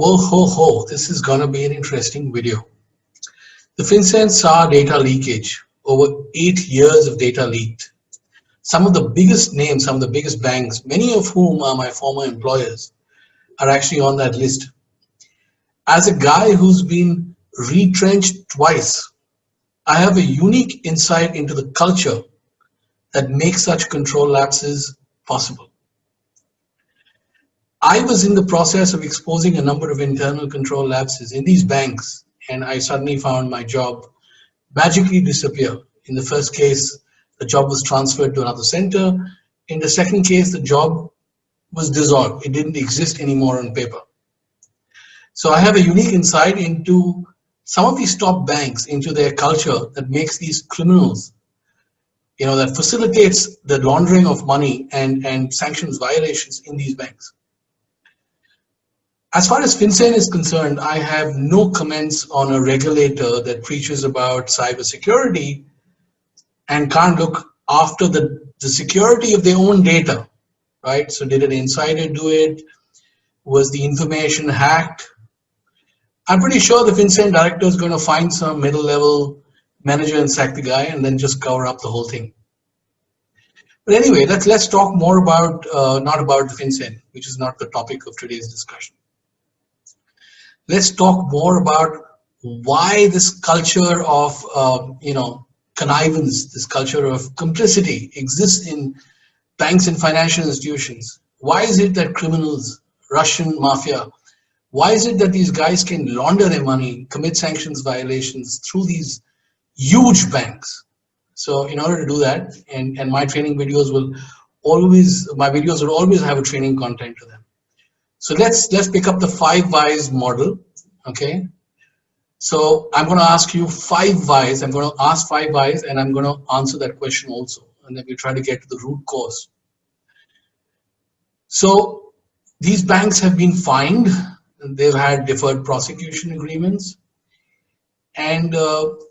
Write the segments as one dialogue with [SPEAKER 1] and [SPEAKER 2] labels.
[SPEAKER 1] Whoa, ho, ho, this is going to be an interesting video. The Fincen saw data leakage, over 8 years of data leaked. Some of the biggest names, some of the biggest banks, many of whom are my former employers, are actually on that list. As a guy who's been retrenched twice, I have a unique insight into the culture that makes such control lapses possible. I was in the process of exposing a number of internal control lapses in these banks, and I suddenly found my job magically disappear. In the first case, the job was transferred to another center. In the second case, the job was dissolved. It didn't exist anymore on paper. So I have a unique insight into some of these top banks, into their culture that makes these criminals, that facilitates the laundering of money and sanctions violations in these banks. As far as Fincen is concerned, I have no comments on a regulator that preaches about cybersecurity and can't look after the security of their own data, right? So did an insider do it? Was the information hacked? I'm pretty sure the Fincen director is going to find some middle level manager and sack the guy and then just cover up the whole thing. But anyway, let's talk more about, not about the Fincen, which is not the topic of today's discussion. Let's talk more about why this culture of, connivance, this culture of complicity exists in banks and financial institutions. Why is it that criminals, Russian mafia, why is it that these guys can launder their money, commit sanctions violations through these huge banks? So in order to do that, and my training videos will always have a training content to them. So let's pick up the 5 whys model, okay? So I'm going to ask you 5 whys. I'm going to ask 5 whys, and I'm going to answer that question also, and then we try to get to the root cause. So these banks have been fined. They've had deferred prosecution agreements, and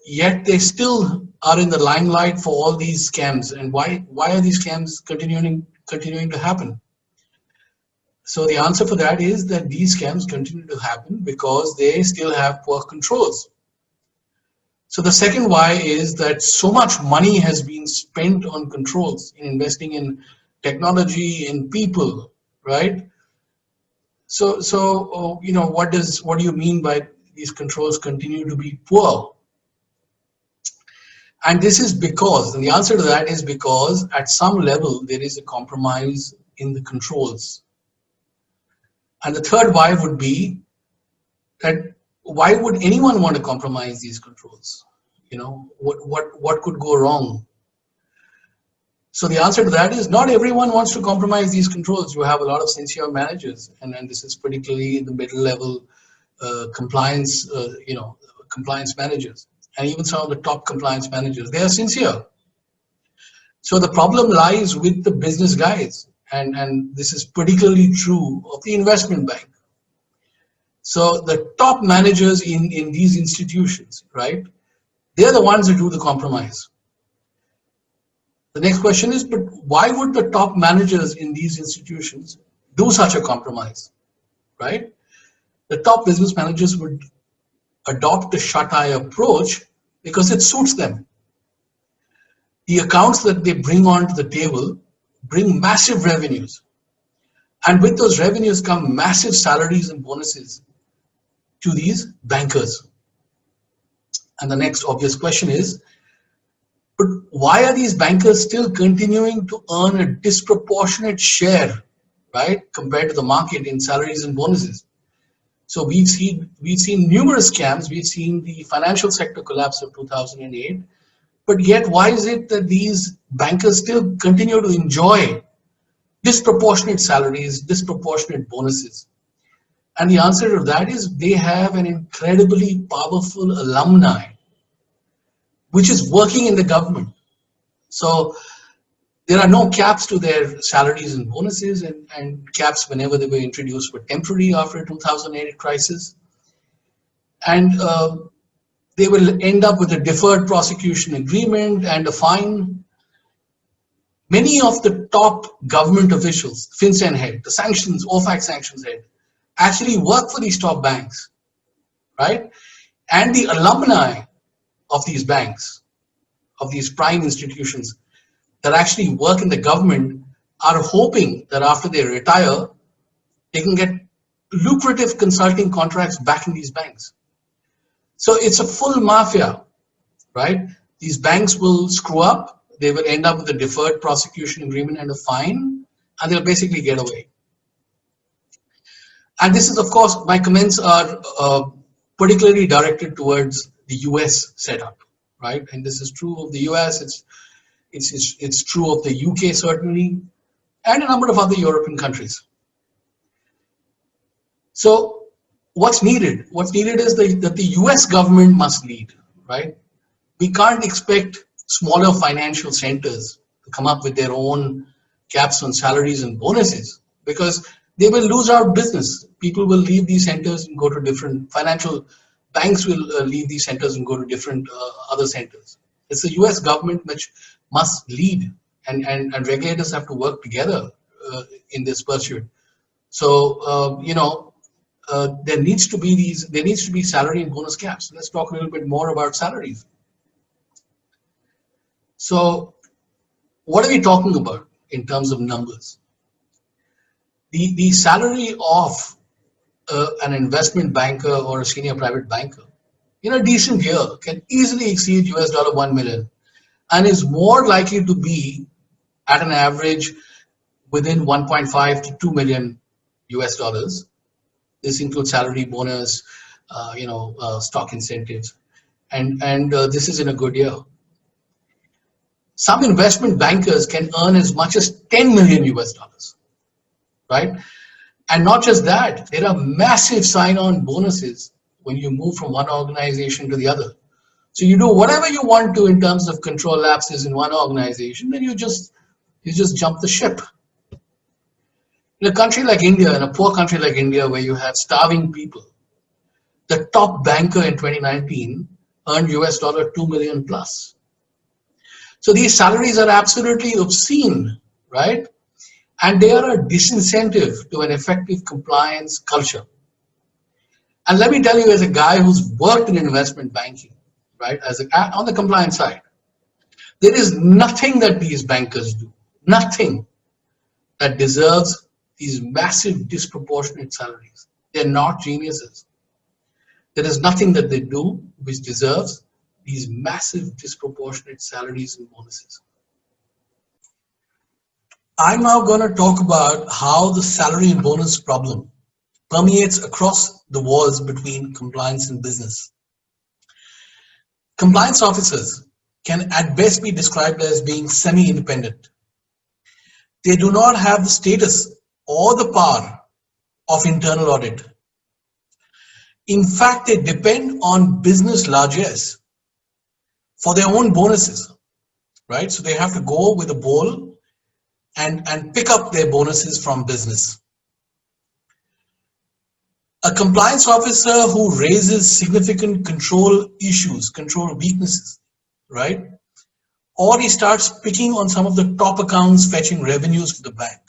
[SPEAKER 1] yet they still are in the limelight for all these scams. And why are these scams continuing to happen? So the answer for that is that these scams continue to happen because they still have poor controls. So the second why is that so much money has been spent on controls, in investing in technology, in people, right? So what do you mean by these controls continue to be poor? And this is because, and the answer to that is because at some level there is a compromise in the controls. And the third why would be that why would anyone want to compromise these controls? What could go wrong? So the answer to that is not everyone wants to compromise these controls. You have a lot of sincere managers, and this is particularly the middle level compliance, compliance managers, and even some of the top compliance managers. They are sincere. So the problem lies with the business guys. And this is particularly true of the investment bank. So the top managers in these institutions, right, they're the ones who do the compromise. The next question is, but why would the top managers in these institutions do such a compromise, right? The top business managers would adopt a shut-eye approach because it suits them. The accounts that they bring onto the table bring massive revenues, and with those revenues come massive salaries and bonuses to these bankers. And the next obvious question is, but why are these bankers still continuing to earn a disproportionate share, right, compared to the market in salaries and bonuses? So we've seen numerous scams. We've seen the financial sector collapse of 2008. But yet, why is it that these bankers still continue to enjoy disproportionate salaries, disproportionate bonuses? And the answer to that is they have an incredibly powerful alumni, which is working in the government. So there are no caps to their salaries and bonuses, and caps whenever they were introduced were temporary after 2008 crisis. And they will end up with a deferred prosecution agreement and a fine. Many of the top government officials, Fincen head, the sanctions, OFAC sanctions head, actually work for these top banks, right? And the alumni of these banks, of these prime institutions that actually work in the government, are hoping that after they retire, they can get lucrative consulting contracts back in these banks. So it's a full mafia, right? These banks will screw up, they will end up with a deferred prosecution agreement and a fine, and they'll basically get away. And this is, of course, my comments are particularly directed towards the US setup, right? And this is true of the US, it's true of the UK certainly, and a number of other European countries. So what's needed? What's needed is that the US government must lead, right? We can't expect smaller financial centers to come up with their own caps on salaries and bonuses, because they will lose our business. People will leave these centers and go to different financial banks will leave these centers and go to different other centers. It's the US government which must lead, and regulators have to work together in this pursuit. So, there needs to be salary and bonus caps. Let's talk a little bit more about salaries. So what are we talking about in terms of numbers? The salary of an investment banker or a senior private banker in a decent year can easily exceed $1 million, and is more likely to be at an average within 1.5 to 2 million US dollars. This includes salary, bonus, stock incentives, and this is in a good year. Some investment bankers can earn as much as 10 million US dollars, right? And not just that, there are massive sign-on bonuses when you move from one organization to the other. So you do whatever you want to in terms of control lapses in one organization, then you just jump the ship. In a country like India, in a poor country like India, where you have starving people, the top banker in 2019 earned $2 million plus. So these salaries are absolutely obscene, right? And they are a disincentive to an effective compliance culture. And let me tell you, as a guy who's worked in investment banking, right, on the compliance side, there is nothing that these bankers do, nothing that deserves these massive disproportionate salaries. They're not geniuses. There is nothing that they do which deserves these massive disproportionate salaries and bonuses. I'm now going to talk about how the salary and bonus problem permeates across the walls between compliance and business. Compliance officers can at best be described as being semi-independent. They do not have the status or the power of internal audit. In fact, they depend on business largesse for their own bonuses, right? So they have to go with a bowl and pick up their bonuses from business. A compliance officer who raises significant control issues, control weaknesses, right? Or he starts picking on some of the top accounts fetching revenues for the bank.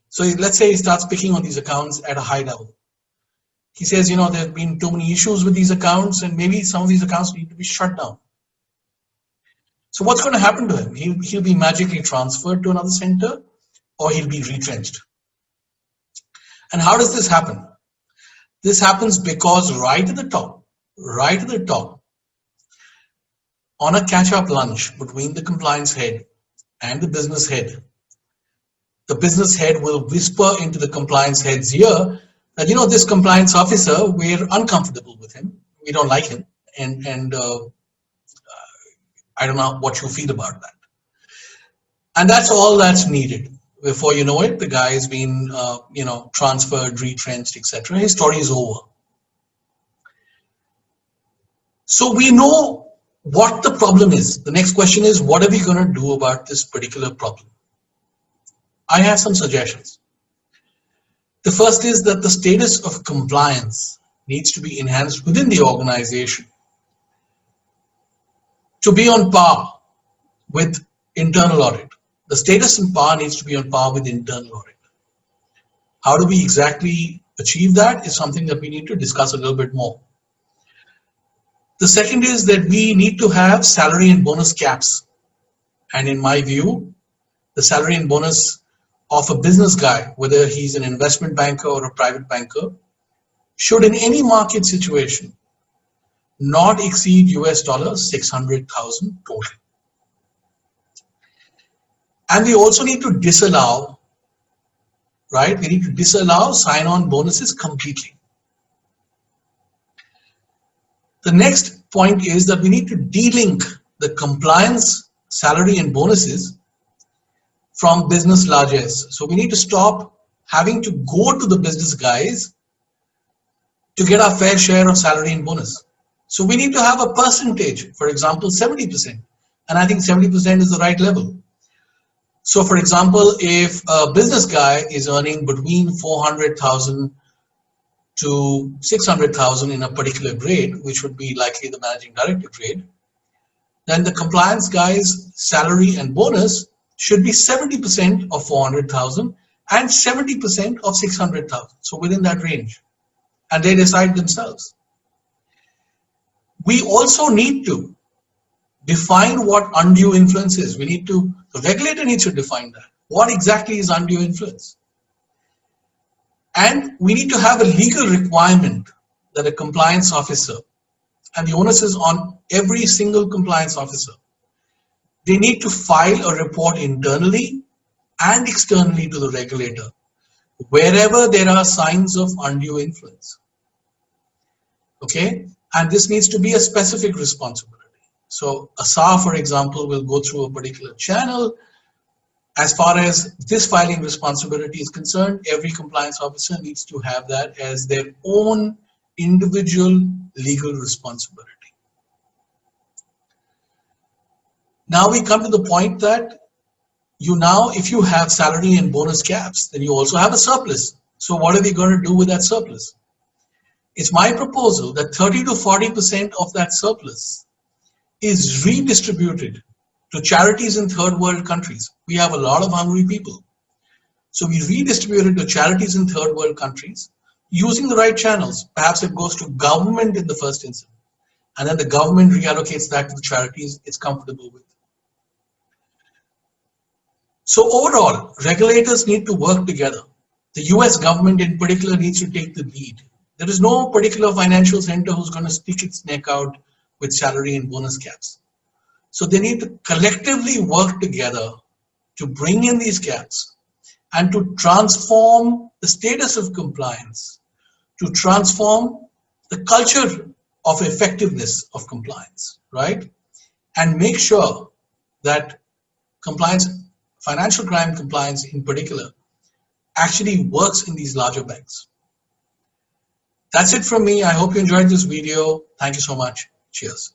[SPEAKER 1] So let's say he starts picking on these accounts at a high level. He says, there have been too many issues with these accounts, and maybe some of these accounts need to be shut down. So what's going to happen to him? He'll be magically transferred to another center, or he'll be retrenched. And how does this happen? This happens because right at the top, on a catch-up lunch between the compliance head and the business head will whisper into the compliance head's ear that, this compliance officer, we're uncomfortable with him. We don't like him. And I don't know what you feel about that. And that's all that's needed. Before you know it, the guy has been, transferred, retrenched, etc. His story is over. So we know what the problem is. The next question is, what are we going to do about this particular problem? I have some suggestions. The first is that the status of compliance needs to be enhanced within the organization to be on par with internal audit. The status and power needs to be on par with internal audit. How do we exactly achieve that is something that we need to discuss a little bit more. The second is that we need to have salary and bonus caps. And in my view, the salary and bonus of a business guy, whether he's an investment banker or a private banker, should in any market situation not exceed US dollars 600,000 total. And we also need to disallow, right? We need to disallow sign-on bonuses completely. The next point is that we need to delink the compliance salary and bonuses from business largesse. So we need to stop having to go to the business guys to get our fair share of salary and bonus. So we need to have a percentage, for example, 70%. And I think 70% is the right level. So for example, if a business guy is earning between 400,000 to 600,000 in a particular grade, which would be likely the managing director grade, then the compliance guy's salary and bonus should be 70% of 400,000 and 70% of 600,000. So within that range, and they decide themselves. We also need to define what undue influence is. The regulator needs to define that. What exactly is undue influence? And we need to have a legal requirement that a compliance officer, and the onus is on every single compliance officer, they need to file a report internally and externally to the regulator wherever there are signs of undue influence. Okay, and this needs to be a specific responsibility. So a SA, for example, will go through a particular channel. As far as this filing responsibility is concerned, every compliance officer needs to have that as their own individual legal responsibility. Now we come to the point that if you have salary and bonus caps, then you also have a surplus. So what are we going to do with that surplus? It's my proposal that 30 to 40% of that surplus is redistributed to charities in third world countries. We have a lot of hungry people. So we redistribute it to charities in third world countries using the right channels. Perhaps it goes to government in the first instance, and then the government reallocates that to the charities it's comfortable with. So overall, regulators need to work together. The US government in particular needs to take the lead. There is no particular financial center who's going to stick its neck out with salary and bonus caps. So they need to collectively work together to bring in these caps and to transform the status of compliance, to transform the culture of effectiveness of compliance, right? And make sure that compliance, financial crime compliance in particular, actually works in these larger banks. That's it from me. I hope you enjoyed this video. Thank you so much. Cheers.